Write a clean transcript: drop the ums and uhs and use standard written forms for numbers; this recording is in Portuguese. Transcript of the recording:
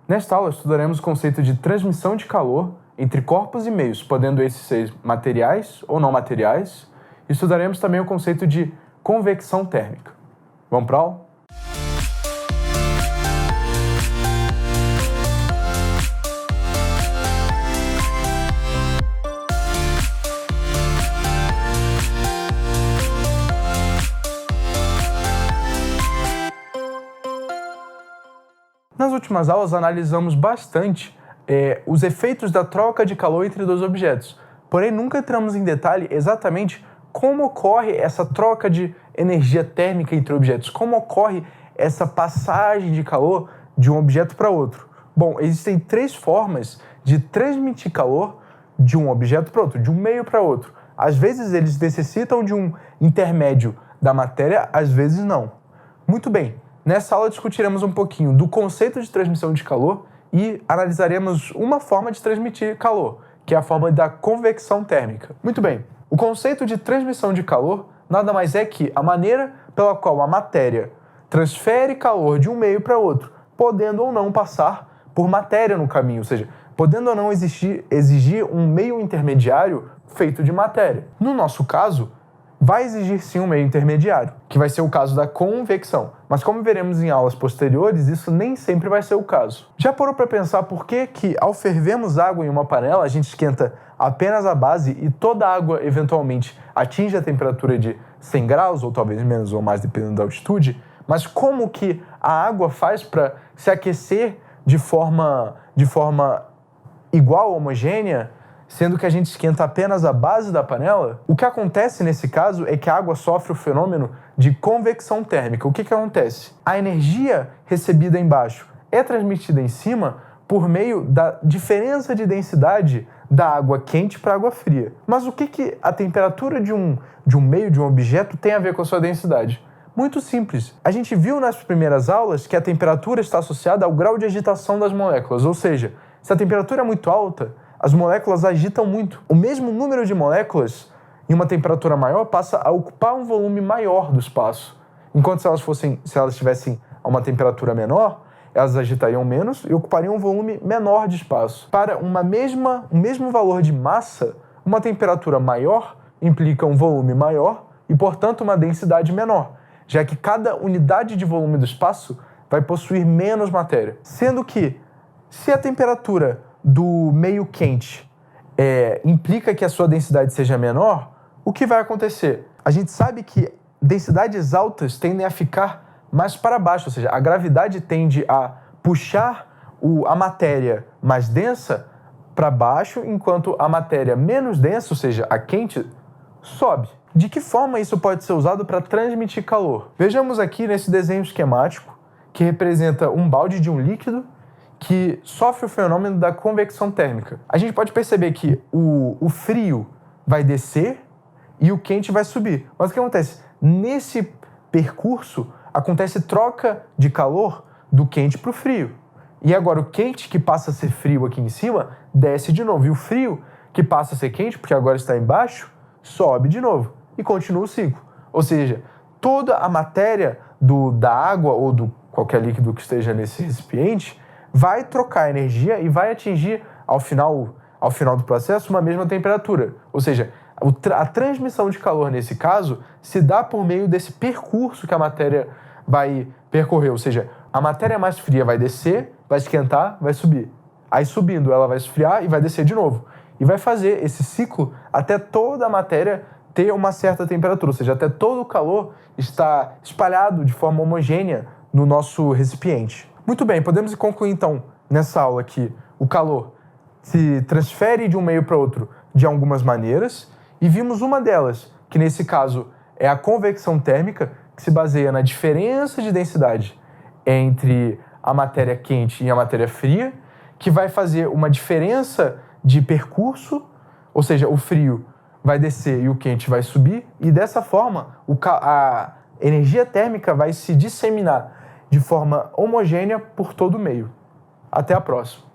Nesta aula, estudaremos o conceito de transmissão de calor entre corpos e meios, podendo esses ser materiais ou não materiais. Estudaremos também o conceito de convecção térmica. Vamos para a aula? Nas últimas aulas, analisamos bastante os efeitos da troca de calor entre dois objetos, porém nunca entramos em detalhe exatamente como ocorre essa troca de energia térmica entre objetos, como ocorre essa passagem de calor de um objeto para outro. Bom, existem 3 formas de transmitir calor de um objeto para outro, de um meio para outro. Às vezes eles necessitam de um intermédio da matéria, às vezes não. Muito bem. Nessa aula discutiremos um pouquinho do conceito de transmissão de calor e analisaremos uma forma de transmitir calor, que é a forma da convecção térmica. Muito bem, o conceito de transmissão de calor nada mais é que a maneira pela qual a matéria transfere calor de um meio para outro, podendo ou não passar por matéria no caminho, ou seja, podendo ou não exigir um meio intermediário feito de matéria. No nosso caso, vai exigir sim um meio intermediário, que vai ser o caso da convecção. Mas como veremos em aulas posteriores, isso nem sempre vai ser o caso. Já parou para pensar por que ao fervermos água em uma panela, a gente esquenta apenas a base e toda a água eventualmente atinge a temperatura de 100 graus, ou talvez menos ou mais, dependendo da altitude? Mas como que a água faz para se aquecer de forma igual, homogênea, sendo que a gente esquenta apenas a base da panela? O que acontece nesse caso é que a água sofre o fenômeno de convecção térmica. O que acontece? A energia recebida embaixo é transmitida em cima por meio da diferença de densidade da água quente para a água fria. Mas o que a temperatura de um meio, de um objeto, tem a ver com a sua densidade? Muito simples. A gente viu nas primeiras aulas que a temperatura está associada ao grau de agitação das moléculas, ou seja, se a temperatura é muito alta, as moléculas agitam muito. O mesmo número de moléculas em uma temperatura maior passa a ocupar um volume maior do espaço. Enquanto se elas estivessem a uma temperatura menor, elas agitariam menos e ocupariam um volume menor de espaço. Para um mesmo valor de massa, uma temperatura maior implica um volume maior e, portanto, uma densidade menor, já que cada unidade de volume do espaço vai possuir menos matéria. Sendo que, se a temperatura do meio quente implica que a sua densidade seja menor, o que vai acontecer? A gente sabe que densidades altas tendem a ficar mais para baixo, ou seja, a gravidade tende a puxar a matéria mais densa para baixo, enquanto a matéria menos densa, ou seja, a quente, sobe. De que forma isso pode ser usado para transmitir calor? Vejamos aqui nesse desenho esquemático, que representa um balde de um líquido que sofre o fenômeno da convecção térmica. A gente pode perceber que o frio vai descer e o quente vai subir. Mas o que acontece? Nesse percurso, acontece troca de calor do quente para o frio. E agora o quente, que passa a ser frio aqui em cima, desce de novo. E o frio, que passa a ser quente, porque agora está embaixo, sobe de novo. E continua o ciclo. Ou seja, toda a matéria da água ou do qualquer líquido que esteja nesse recipiente vai trocar energia e vai atingir, ao final do processo, uma mesma temperatura. Ou seja, a transmissão de calor, nesse caso, se dá por meio desse percurso que a matéria vai percorrer. Ou seja, a matéria mais fria vai descer, vai esquentar, vai subir. Aí, subindo, ela vai esfriar e vai descer de novo. E vai fazer esse ciclo até toda a matéria ter uma certa temperatura. Ou seja, até todo o calor está espalhado de forma homogênea no nosso recipiente. Muito bem, podemos concluir então nessa aula que o calor se transfere de um meio para outro de algumas maneiras e vimos uma delas, que nesse caso é a convecção térmica, que se baseia na diferença de densidade entre a matéria quente e a matéria fria, que vai fazer uma diferença de percurso, ou seja, o frio vai descer e o quente vai subir, e dessa forma a energia térmica vai se disseminar de forma homogênea por todo o meio. Até a próxima.